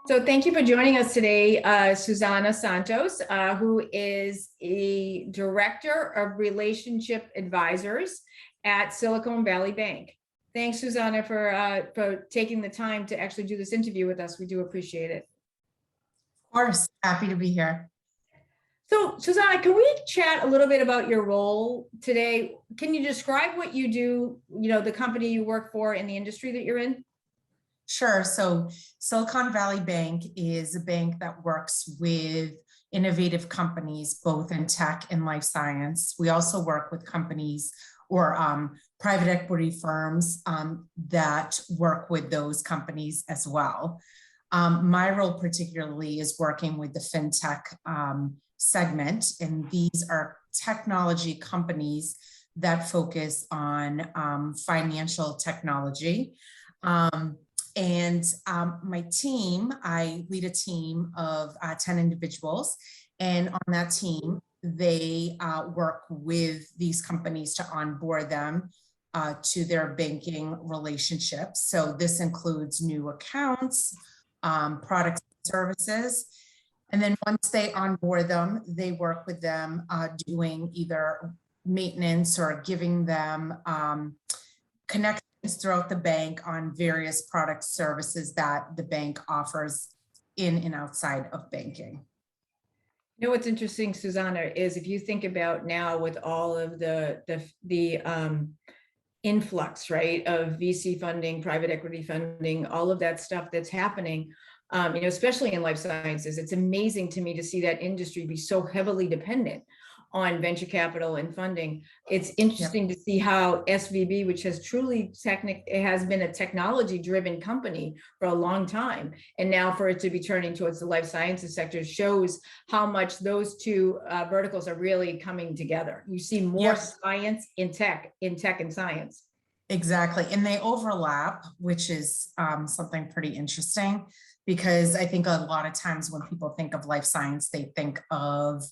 So thank you for joining us today, Susana Santos, who is a Director of Relationship Advisors at Silicon Valley Bank. Thanks, Susana, for taking the time to actually do this interview with us. We do appreciate it. Of course, happy to be here. So, Susana, can we chat a little bit about your role today? Can you describe what you do, the company you work for and the industry that you're in? Sure. So Silicon Valley Bank is a bank that works with innovative companies, both in tech and life science. We also work with companies or private equity firms that work with those companies as well. My role particularly is working with the fintech segment, and these are technology companies that focus on financial technology. My team, I lead a team of 10 individuals, and on that team, they work with these companies to onboard them to their banking relationships. So this includes new accounts, products and services. And then once they onboard them, they work with them doing either maintenance or giving them connections throughout the bank on various product services that the bank offers in and outside of banking. What's interesting, Susana, is if you think about now with all of the influx, right, of VC funding, private equity funding, all of that stuff that's happening, especially in life sciences, it's amazing to me to see that industry be so heavily dependent on venture capital and funding. It's interesting to see how SVB, which has truly has been a technology-driven company for a long time, and now for it to be turning towards the life sciences sector shows how much those two verticals are really coming together. You see more science in tech and science. Exactly, and they overlap, which is something pretty interesting. Because I think a lot of times when people think of life science, they think of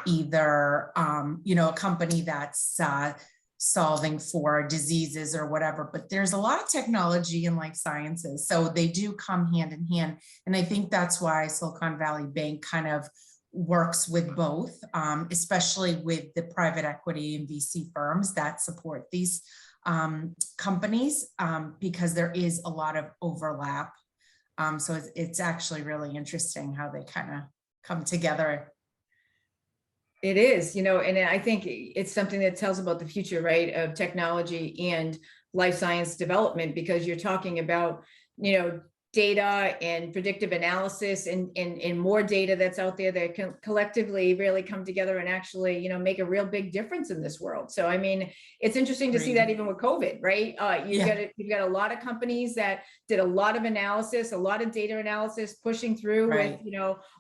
either, a company that's solving for diseases or whatever, but there's a lot of technology in life sciences. So they do come hand in hand. And I think that's why Silicon Valley Bank kind of works with both, especially with the private equity and VC firms that support these companies, because there is a lot of overlap. So it's actually really interesting how they kind of come together. It is, and I think it's something that tells about the future, right, of technology and life science development, because you're talking about, data and predictive analysis and more data that's out there that can collectively really come together and actually, make a real big difference in this world. So, I mean, it's interesting to see that even with COVID, right? You've got a lot of companies that did a lot of analysis, a lot of data analysis pushing through with,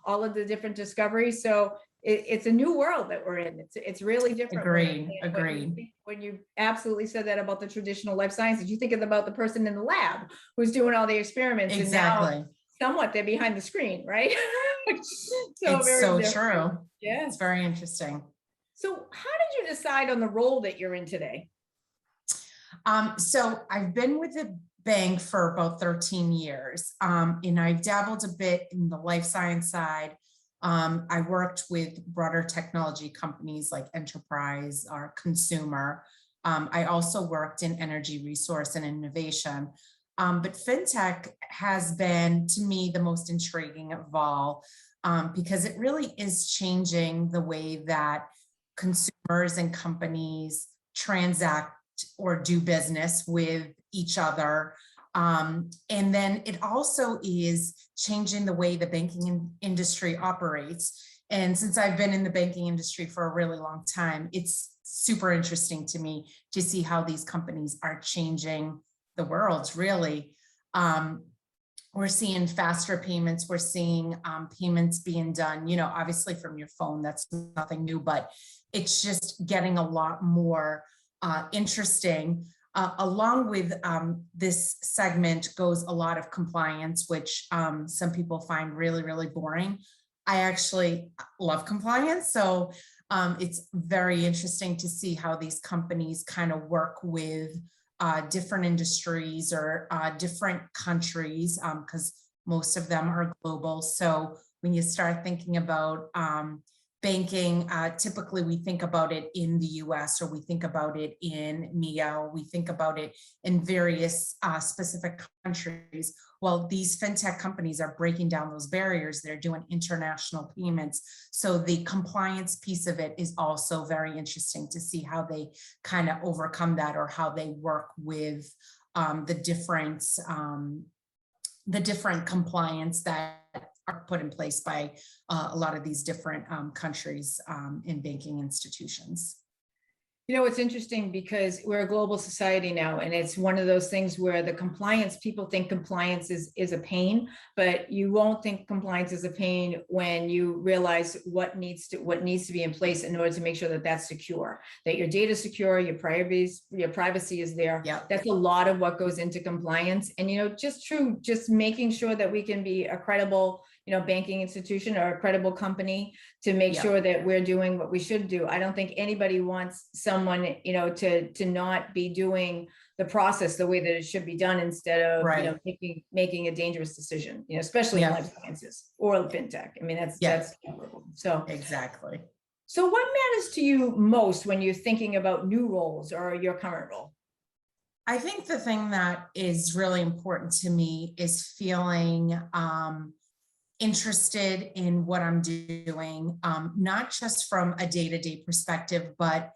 all of the different discoveries. So it's a new world that we're in. It's really different. Agreed. When you absolutely said that about the traditional life sciences, you think about the person in the lab who's doing all the experiments. Exactly. And now somewhat they're behind the screen, right? So it's so true. Yeah. It's very interesting. So how did you decide on the role that you're in today? So I've been with the bank for about 13 years, and I've dabbled a bit in the life science side. I worked with broader technology companies like enterprise or consumer. I also worked in energy resource and innovation. But fintech has been, to me, the most intriguing of all, because it really is changing the way that consumers and companies transact or do business with each other. And then it also is changing the way the banking industry operates. And since I've been in the banking industry for a really long time, it's super interesting to me to see how these companies are changing the world, really. We're seeing faster payments. We're seeing payments being done, obviously from your phone. That's nothing new, but it's just getting a lot more interesting. Along with this segment goes a lot of compliance, which some people find really, really boring. I actually love compliance. So it's very interesting to see how these companies kind of work with different industries or different countries, because Most of them are global. So when you start thinking about banking, typically we think about it in the US, or we think about it in MEA, or we think about it in various specific countries. Well, these fintech companies are breaking down those barriers. They're doing international payments. So the compliance piece of it is also very interesting to see how they kind of overcome that, or how they work with the different compliance that are put in place by a lot of these different countries in banking institutions. You know, it's interesting because we're a global society now, and it's one of those things where the compliance, people think compliance is a pain, but you won't think compliance is a pain when you realize what needs to be in place in order to make sure that that's secure, that your data is secure, your privacy is there. Yeah. That's a lot of what goes into compliance. And, you know, just making sure that we can be a credible, you know, banking institution or a credible company to make sure that we're doing what we should do. I don't think anybody wants someone, you know, to not be doing the process the way that it should be done, instead of, you know, making a dangerous decision, you know, especially in life sciences or fintech. I mean, that's so exactly. So what matters to you most when you're thinking about new roles or your current role? I think the thing that is really important to me is feeling interested in what I'm doing, not just from a day-to-day perspective, but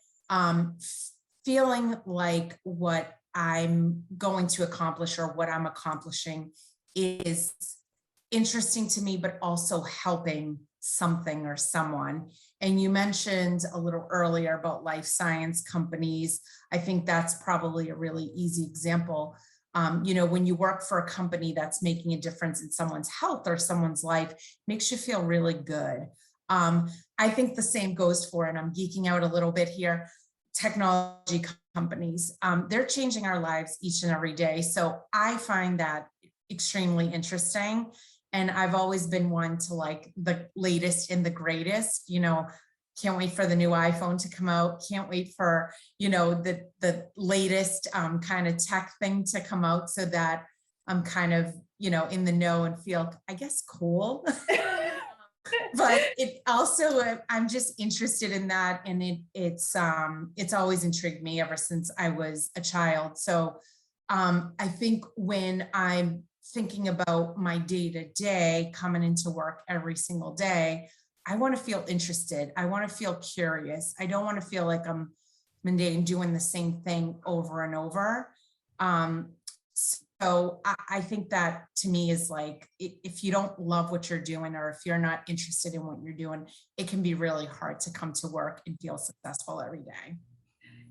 feeling like what I'm going to accomplish, or what I'm accomplishing, is interesting to me, but also helping something or someone. And you mentioned a little earlier about life science companies. I think that's probably a really easy example. You know, when you work for a company that's making a difference in someone's health or someone's life, makes you feel really good. I think the same goes for, and I'm geeking out a little bit here, technology companies. They're changing our lives each and every day. So I find that extremely interesting. And I've always been one to like the latest and the greatest, you know. Can't wait for the new iPhone to come out. Can't wait for, you know, the latest kind of tech thing to come out, so that I'm kind of, you know, in the know and feel, I guess, cool. But it also, I'm just interested in that. And it's always intrigued me ever since I was a child. So I think when I'm thinking about my day-to-day coming into work every single day, I want to feel interested. I want to feel curious. I don't want to feel like I'm mundane, doing the same thing over and over. So I think that to me is like, if you don't love what you're doing, or if you're not interested in what you're doing, it can be really hard to come to work and feel successful every day.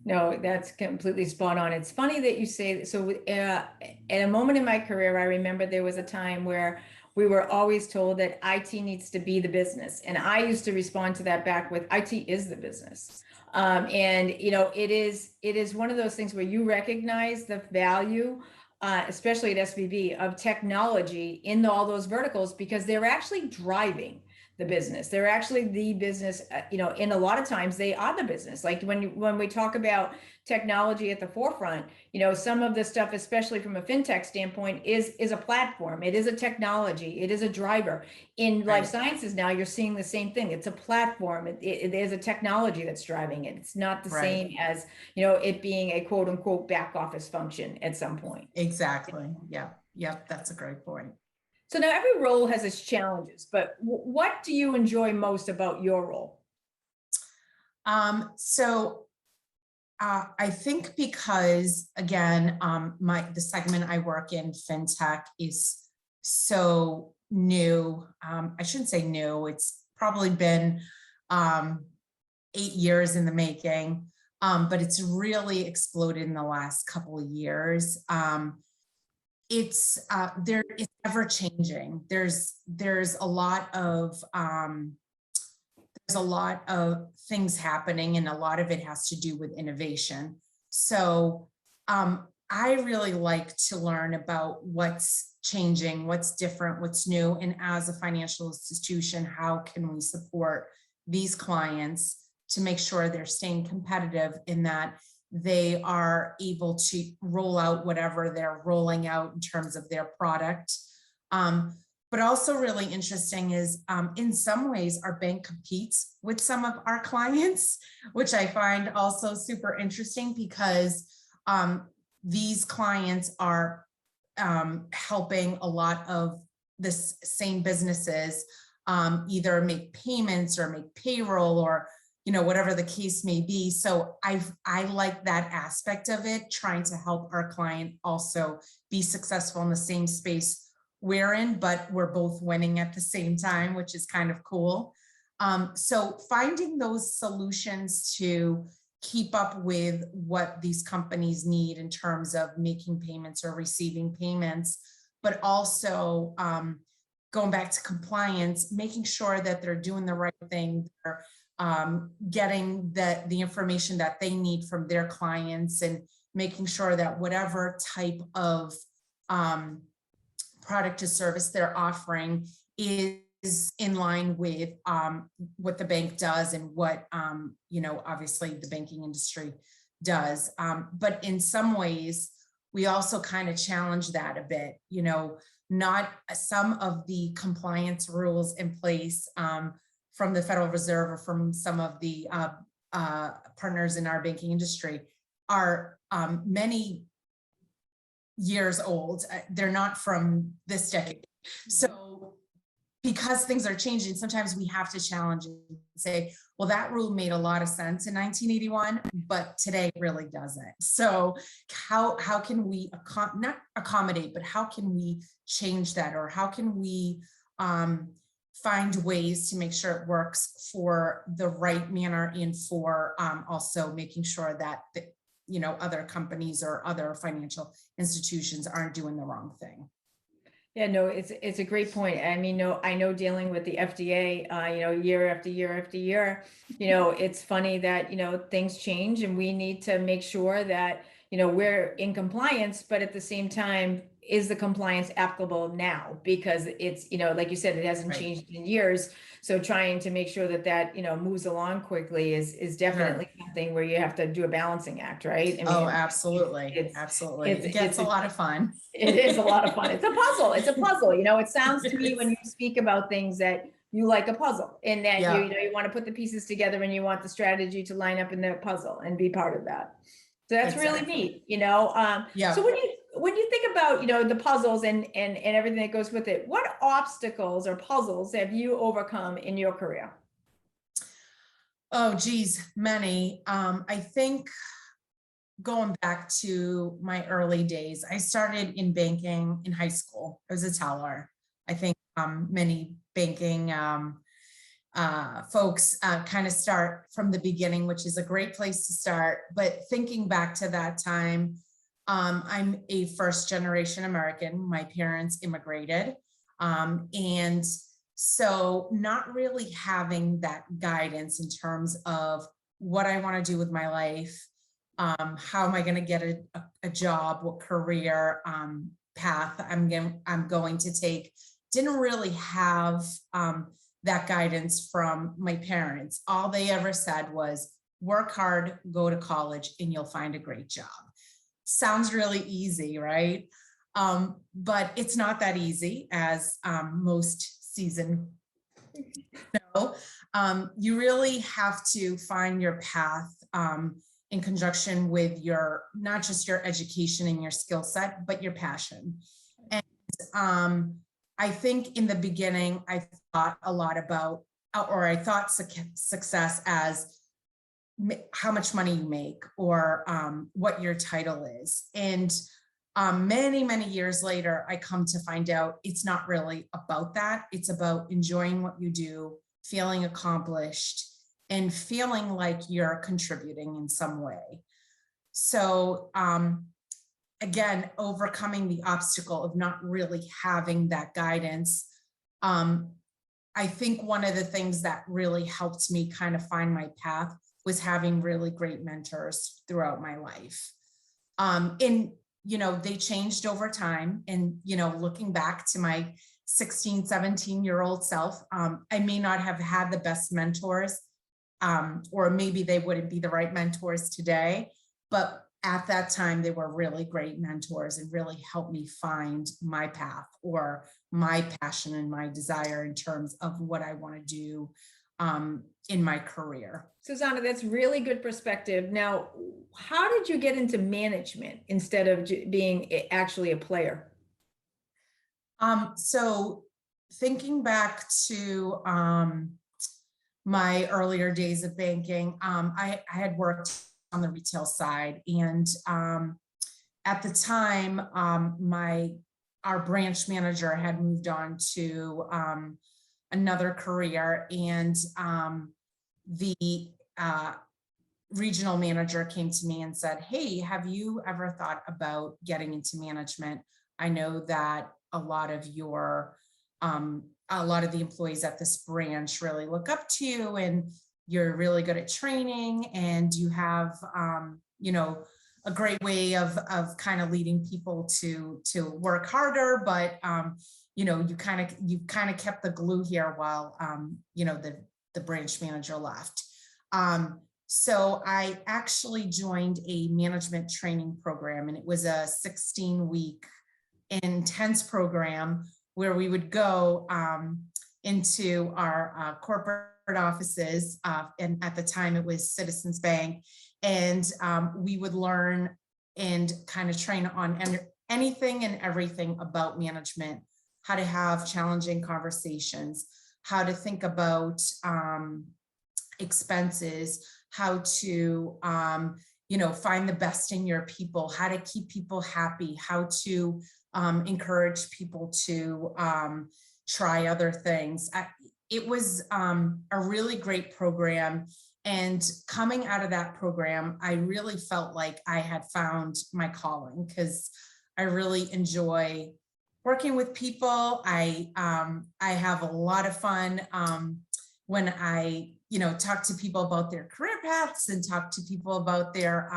No, that's completely spot on. It's funny that you say that. So at a moment in my career, I remember there was a time where we were always told that IT needs to be the business. And I used to respond to that back with, IT is the business. And, you know, it is one of those things where you recognize the value, especially at SVB, of technology in all those verticals, because they're actually driving the business. They're actually the business, you know, in a lot of times they are the business. Like when we talk about technology at the forefront, you know, some of the stuff, especially from a fintech standpoint, is a platform. It is a technology. It is a driver. In life sciences now, you're seeing the same thing. It's a platform. It is a technology that's driving it. It's not the same as, you know, it being a quote unquote back office function at some point. Exactly. Yeah. Yep. That's a great point. So now every role has its challenges, but what do you enjoy most about your role? I think because, again, the segment I work in, fintech, is so new. I shouldn't say new. It's probably been 8 years in the making, but it's really exploded in the last couple of years. It's ever changing. There's a lot of things happening, and a lot of it has to do with innovation. So I really like to learn about what's changing, what's different, what's new, and as a financial institution, how can we support these clients to make sure they're staying competitive, in that they are able to roll out whatever they're rolling out in terms of their product. But also really interesting is in some ways our bank competes with some of our clients, which I find also super interesting because these clients are helping a lot of the same businesses either make payments or make payroll or whatever the case may be. So I like that aspect of it, trying to help our client also be successful in the same space we're in, but we're both winning at the same time, which is kind of cool. So finding those solutions to keep up with what these companies need in terms of making payments or receiving payments, but also going back to compliance, making sure that they're doing the right thing, they're getting the information that they need from their clients, and making sure that whatever type of product or service they're offering is in line with what the bank does and what obviously the banking industry does. But in some ways, we also kind of challenge that a bit. Not some of the compliance rules in place from the Federal Reserve or from some of the partners in our banking industry are many years old. They're not from this decade. So because things are changing, sometimes we have to challenge and say, well, that rule made a lot of sense in 1981, but today it really doesn't. So how can we not accommodate, but how can we change that? Or how can we find ways to make sure it works for the right manner and for also making sure that other companies or other financial institutions aren't doing the wrong thing. Yeah, no, it's a great point. I mean, I know dealing with the FDA, year after year after year, it's funny that, things change and we need to make sure that, we're in compliance, but at the same time, is the compliance applicable now? Because it's, like you said, it hasn't Right. changed in years. So trying to make sure that moves along quickly is definitely something where you have to do a balancing act, right? I mean, absolutely. Absolutely. It gets a lot of fun. It is a lot of fun. It's a puzzle. It's a puzzle. It sounds to me when you speak about things that you like a puzzle, and that you want to put the pieces together and you want the strategy to line up in the puzzle and be part of that. So that's really neat, So when you think about, the puzzles and everything that goes with it, what obstacles or puzzles have you overcome in your career? Oh, geez, many. I think going back to my early days, I started in banking in high school. I was a teller. I think many banking folks kind of start from the beginning, which is a great place to start. But thinking back to that time, I'm a first generation American. My parents immigrated. And so not really having that guidance in terms of what I want to do with my life, how am I going to get a job, what career path I'm going to take, didn't really have that guidance from my parents. All they ever said was, work hard, go to college, and you'll find a great job. Sounds really easy, right? But it's not that easy, as most seasoned know. You really have to find your path in conjunction with not just your education and your skill set, but your passion. And I think in the beginning, I thought a lot about, or I thought success as how much money you make, or what your title is. And many, many years later, I come to find out it's not really about that. It's about enjoying what you do, feeling accomplished, and feeling like you're contributing in some way. So again, overcoming the obstacle of not really having that guidance. I think one of the things that really helped me kind of find my path was having really great mentors throughout my life. And, they changed over time. And, looking back to my 16, 17-year-old self, I may not have had the best mentors, or maybe they wouldn't be the right mentors today. But at that time, they were really great mentors and really helped me find my path or my passion and my desire in terms of what I want to do in my career. Susanna, that's really good perspective. Now, how did you get into management instead of being actually a player? So thinking back to my earlier days of banking, I had worked on the retail side, and at the time, our branch manager had moved on to another career, and the regional manager came to me and said, "Hey, have you ever thought about getting into management? I know that a lot of the employees at this branch really look up to you, and you're really good at training, and you have, you know, a great way of kind of leading people to work harder, but you know, you kind of kept the glue here while you know, the branch manager left." So I actually joined a management training program, and it was a 16-week intense program where we would go into our corporate offices, and at the time it was Citizens Bank, and we would learn and kind of train on anything and everything about management, how to have challenging conversations, how to think about expenses, how to you know, find the best in your people, how to keep people happy, how to encourage people to try other things. It was a really great program. And coming out of that program, I really felt like I had found my calling, because I really enjoy working with people. I have a lot of fun when I, you know, talk to people about their career paths and talk to people about their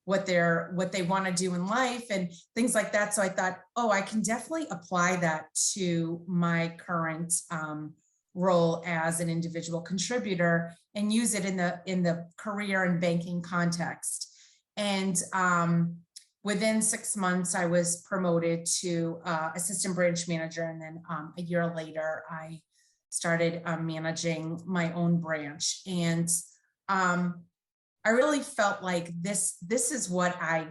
what they want to do in life and things like that. So I thought, oh, I can definitely apply that to my current role as an individual contributor and use it in the career and banking context. And within 6 months, I was promoted to assistant branch manager, and then a year later, I started managing my own branch. And I really felt like this is what I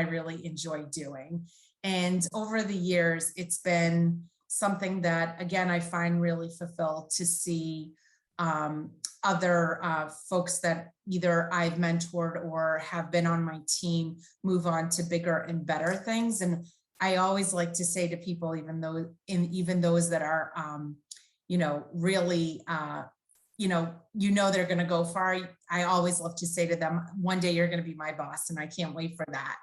really enjoy doing. And over the years, it's been something that, again, I find really fulfilled to see other folks that either I've mentored or have been on my team move on to bigger and better things. And I always like to say to people, even those that are you know, really you know they're going to go far, I always love to say to them, one day you're going to be my boss, and I can't wait for that.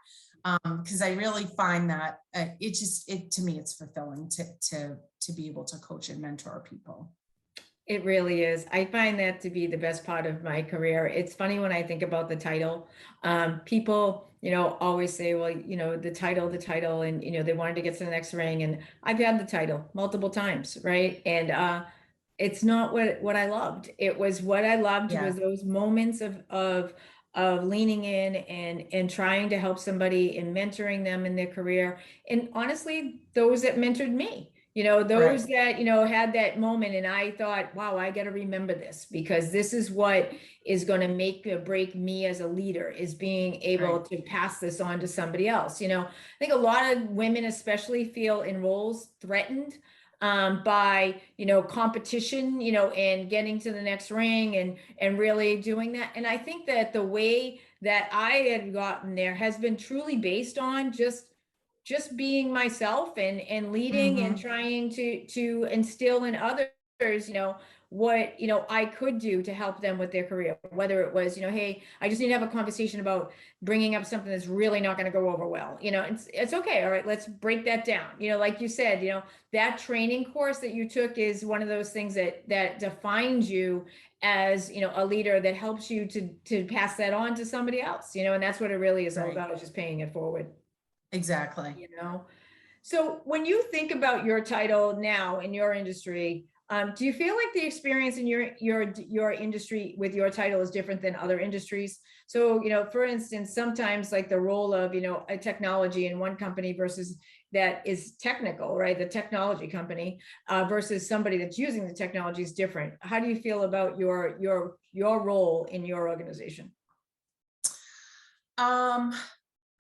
Because I really find that to me, it's fulfilling to be able to coach and mentor people. It really is. I find that to be the best part of my career. It's funny when I think about the title. People, you know, always say, well, you know, the title, and, you know, they wanted to get to the next ring. And I've had the title multiple times, right? And it's not what I loved. It was what I loved Yeah, was those moments of leaning in and trying to help somebody and mentoring them in their career. And honestly, those that mentored me, you know, those right, that, you know, had that moment, and I thought, wow, I got to remember this, because this is what is going to make or break me as a leader, is being able right, to pass this on to somebody else. You know, I think a lot of women especially feel in roles threatened by, you know, competition, you know, and getting to the next ring and really doing that. And I think that the way that I had gotten there has been truly based on just being myself and leading and mm-hmm, trying to instill in others, you know, what, you know, I could do to help them with their career, whether it was, you know, hey, I just need to have a conversation about bringing up something that's really not going to go over well, you know, it's okay, all right, let's break that down, you know, like you said, you know, that training course that you took is one of those things that defines you as, you know, a leader, that helps you to pass that on to somebody else, you know, and that's what it really is all right, about, is just paying it forward, exactly. you know. So when you think about your title now in your industry, Do you feel like the experience in your industry with your title is different than other industries? So, for instance, sometimes like the role of, a technology in one company versus that is technical, right? The technology company versus somebody that's using the technology is different. How do you feel about your role in your organization?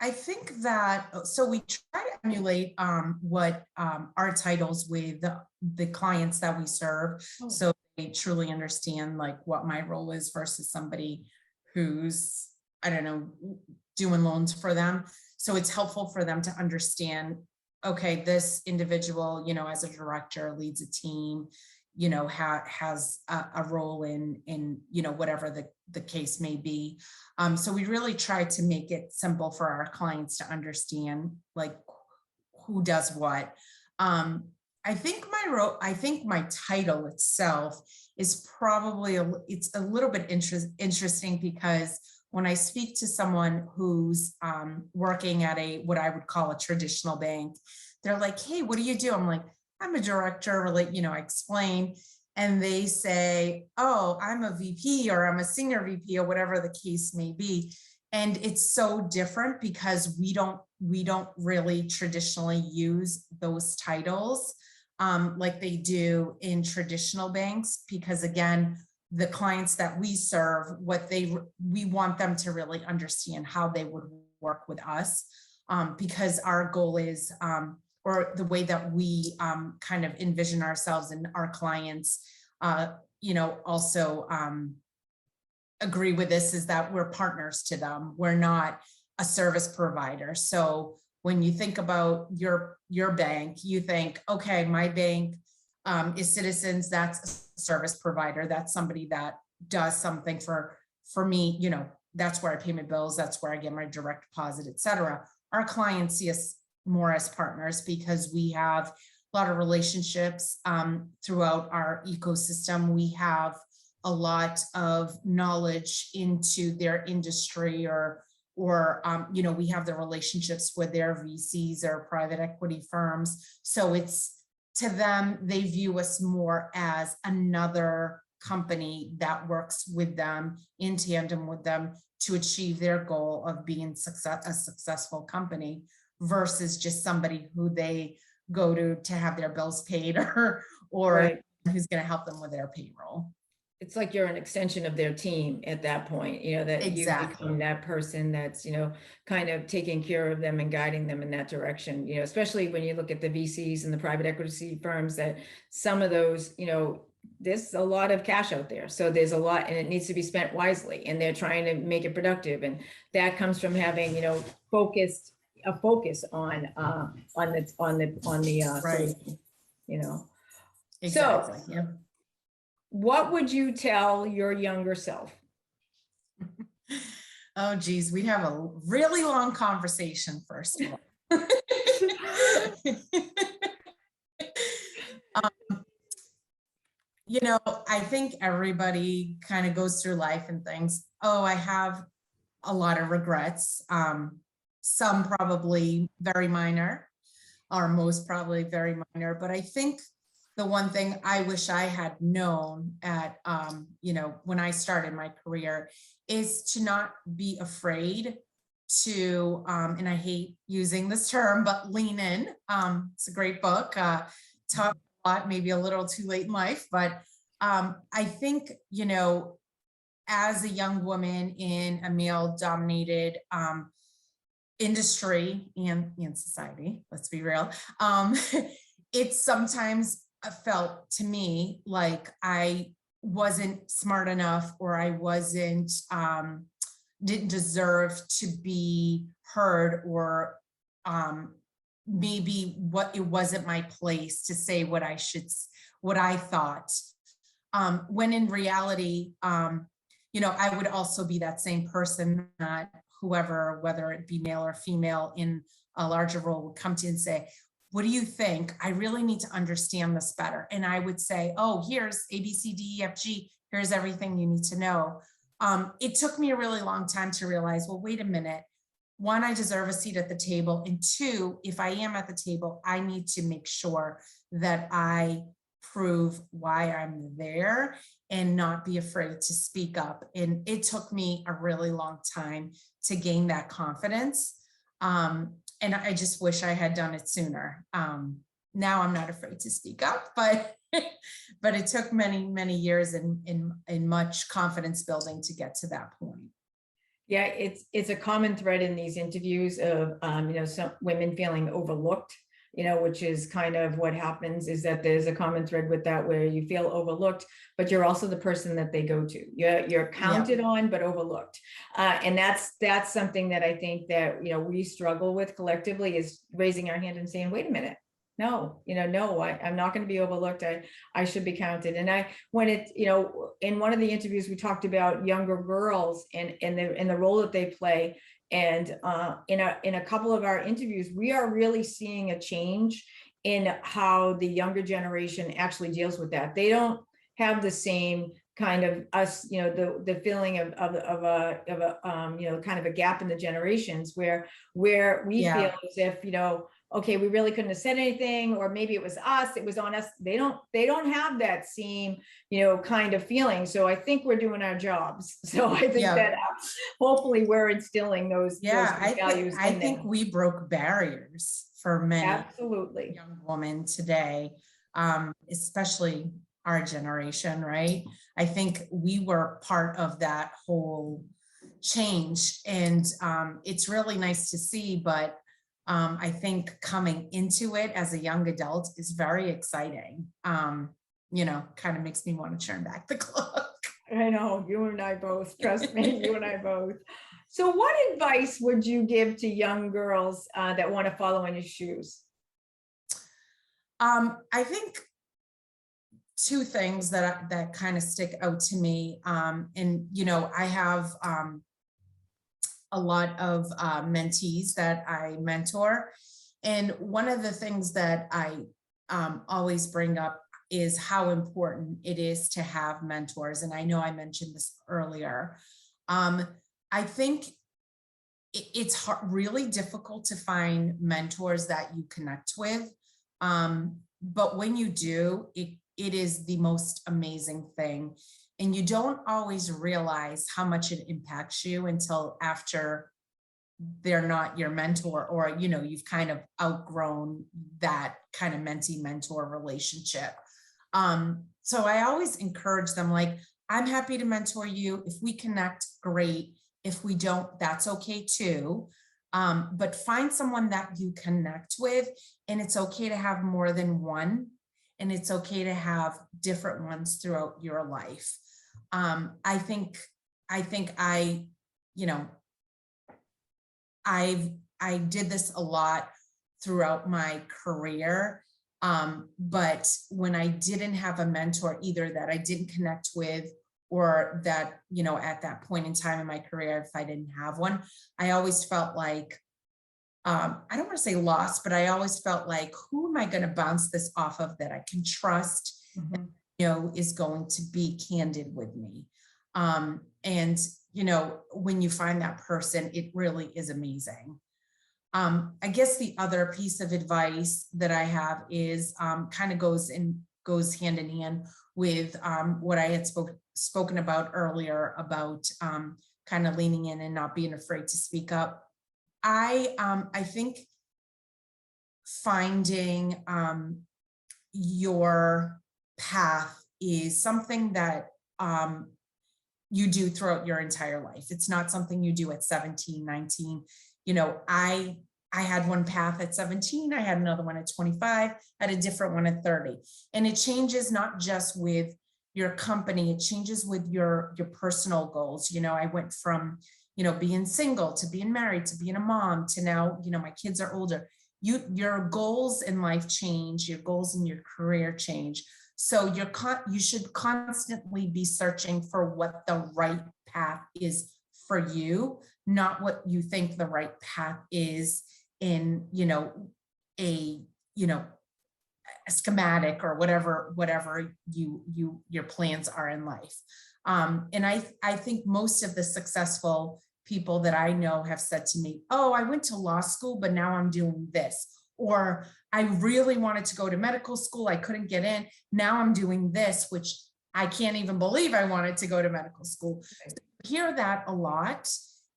I think that, so we try to emulate what our titles with the clients that we serve. Oh. So they truly understand like what my role is versus somebody who's, I don't know, doing loans for them. So it's helpful for them to understand, okay, this individual, as a director leads a team, has a role in, whatever the case may be. So we really try to make it simple for our clients to understand like who does what. I think my title itself is probably, it's a little bit interesting because when I speak to someone who's working at what I would call a traditional bank, they're like, hey, what do you do? I'm like, I'm a director, I explain, and they say, oh, I'm a VP or I'm a senior VP or whatever the case may be. And it's so different because we don't really traditionally use those titles like they do in traditional banks, because again, the clients that we serve, we want them to really understand how they would work with us, because our goal is, or the way that we kind of envision ourselves and our clients, also agree with this, is that we're partners to them. We're not a service provider. So when you think about your bank, you think, okay, my bank is Citizens, that's a service provider. That's somebody that does something for me, that's where I pay my bills, that's where I get my direct deposit, et cetera. Our clients see us more as partners because we have a lot of relationships throughout our ecosystem. We have a lot of knowledge into their industry, or we have the relationships with their VCs or private equity firms. So it's, to them, they view us more as another company that works with them, in tandem with them, to achieve their goal of being a successful company, versus just somebody who they go to have their bills paid, or Right. who's going to help them with their payroll. It's like you're an extension of their team at that point, that you Exactly. become that person that's, kind of taking care of them and guiding them in that direction, especially when you look at the VCs and the private equity firms, that some of those, there's a lot of cash out there. So there's a lot, and it needs to be spent wisely, and they're trying to make it productive. And that comes from having, a focus on the Right. Exactly. So Yep. what would you tell your younger self? Oh, geez, we have a really long conversation first of all. I think everybody kind of goes through life and thinks, oh, I have a lot of regrets. Some probably very minor, or most probably very minor. But I think the one thing I wish I had known at, when I started my career, is to not be afraid to, and I hate using this term, but lean in. It's a great book. Talk a lot, maybe a little too late in life, but I think, as a young woman in a male dominated industry and society, let's be real, it's sometimes felt to me like I wasn't smart enough, or I didn't deserve to be heard, or maybe it wasn't my place to say what I thought. When in reality, I would also be that same person that whoever, whether it be male or female in a larger role, would come to and say, what do you think? I really need to understand this better. And I would say, oh, here's A, B, C, D, E, F, G. Here's everything you need to know. It took me a really long time to realize, well, wait a minute. One, I deserve a seat at the table. And two, if I am at the table, I need to make sure that I prove why I'm there and not be afraid to speak up. And it took me a really long time to gain that confidence. And I just wish I had done it sooner. Now I'm not afraid to speak up, but but it took many, many years and much confidence building to get to that point. Yeah, it's a common thread in these interviews of, some women feeling overlooked, which is kind of what happens, is that there's a common thread with that, where you feel overlooked, but you're also the person that they go to. You're counted on, but overlooked. And that's something that I think that, we struggle with collectively, is raising our hand and saying, wait a minute. No, no, I'm not going to be overlooked. I should be counted. And in one of the interviews, we talked about younger girls and the role that they play. And in a couple of our interviews, we are really seeing a change in how the younger generation actually deals with that. They don't have the same kind of us, the feeling of a kind of a gap in the generations where we feel as if, okay, we really couldn't have said anything, or maybe it was us, it was on us. They don't have that same, kind of feeling. So I think we're doing our jobs. So I think that hopefully we're instilling those values. I think we broke barriers for many absolutely young women today, especially our generation, right? I think we were part of that whole change, and it's really nice to see, but I think coming into it as a young adult is very exciting. Kind of makes me want to turn back the clock. I know, you and I both, trust me, you and I both. So what advice would you give to young girls that want to follow in your shoes? I think two things that kind of stick out to me. And, I have a lot of mentees that I mentor. And one of the things that I always bring up is how important it is to have mentors. And I know I mentioned this earlier. I think it's really difficult to find mentors that you connect with. But when you do, it is the most amazing thing. And you don't always realize how much it impacts you until after they're not your mentor, or, you've kind of outgrown that kind of mentee mentor relationship. So I always encourage them, like, I'm happy to mentor you. If we connect, great. If we don't, that's okay too. But find someone that you connect with, and it's okay to have more than one, and it's okay to have different ones throughout your life. I think I did this a lot throughout my career. But when I didn't have a mentor, either that I didn't connect with, or that, at that point in time in my career, if I didn't have one, I always felt like, I don't want to say lost, but I always felt like, who am I going to bounce this off of that I can trust, is going to be candid with me. And, when you find that person, it really is amazing. I guess the other piece of advice that I have is kind of goes hand in hand with what I had spoken about earlier about kind of leaning in and not being afraid to speak up. I think finding your path is something that you do throughout your entire life. It's not something you do at 17, 19. I had one path at 17, I had another one at 25, had a different one at 30. And it changes not just with your company, it changes with your personal goals. I went from, being single to being married to being a mom to now, my kids are older. Your goals in life change, your goals in your career change. So you should constantly be searching for what the right path is for you, not what you think the right path is in, a schematic or whatever your plans are in life. And I think most of the successful people that I know have said to me, oh, I went to law school, but now I'm doing this, or I really wanted to go to medical school. I couldn't get in. Now I'm doing this, which I can't even believe I wanted to go to medical school. So I hear that a lot.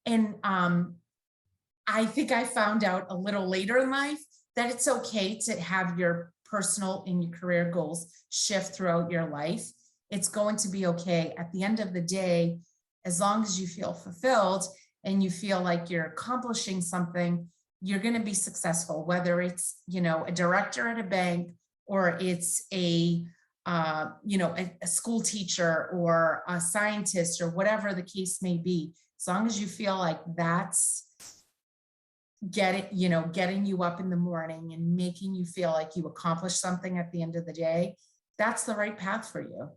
And I think I found out a little later in life that it's okay to have your personal and your career goals shift throughout your life. It's going to be okay at the end of the day, as long as you feel fulfilled and you feel like you're accomplishing something, you're going to be successful, whether it's, you know, a director at a bank, or it's a you know, a school teacher or a scientist or whatever the case may be. As long as you feel like that's you know, getting you up in the morning and making you feel like you accomplished something at the end of the day, that's the right path for you.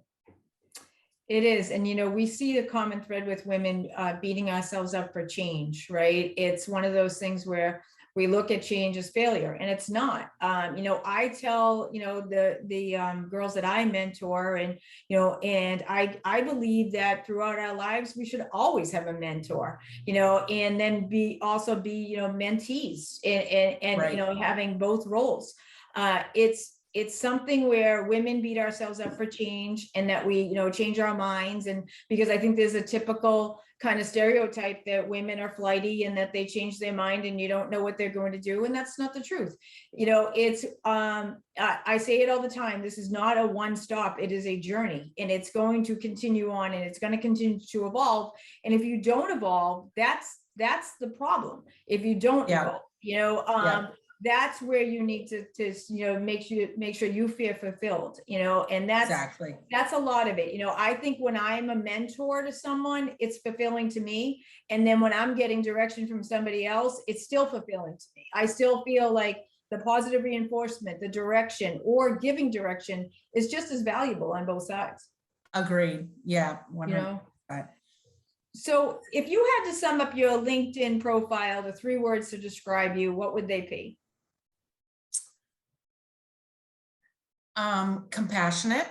It is. And, you know, we see the common thread with women beating ourselves up for change, right? It's one of those things where we look at change as failure, and it's not. You know, I tell, you know, the girls that I mentor, and, you know, and I believe that throughout our lives, we should always have a mentor, you know, and then also be, you know, mentees, and Right. you know, having both roles. It's something where women beat ourselves up for change, and that we, you know, change our minds. And because I think there's a typical kind of stereotype that women are flighty and that they change their mind and you don't know what they're going to do. And that's not the truth. You know, it's, I say it all the time. This is not a one stop. It is a journey, and it's going to continue on, and it's going to continue to evolve. And if you don't evolve, that's the problem. If you don't evolve, you know, that's where you need to you know, make sure you feel fulfilled, you know, and that's a lot of it. You know, I think when I'm a mentor to someone, it's fulfilling to me. And then when I'm getting direction from somebody else, it's still fulfilling to me. I still feel like the positive reinforcement, the direction, or giving direction is just as valuable on both sides. Agreed. Yeah. 100%. You know? So if you had to sum up your LinkedIn profile to 3 words to describe you, what would they be? Compassionate,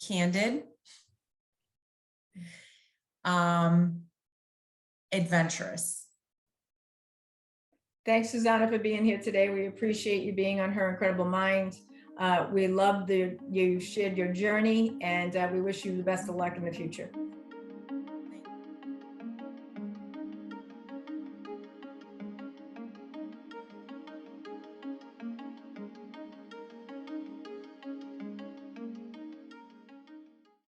candid, adventurous. Thanks, Susana, for being here today. We appreciate you being on Her Incredible Mind. We love you shared your journey, and we wish you the best of luck in the future.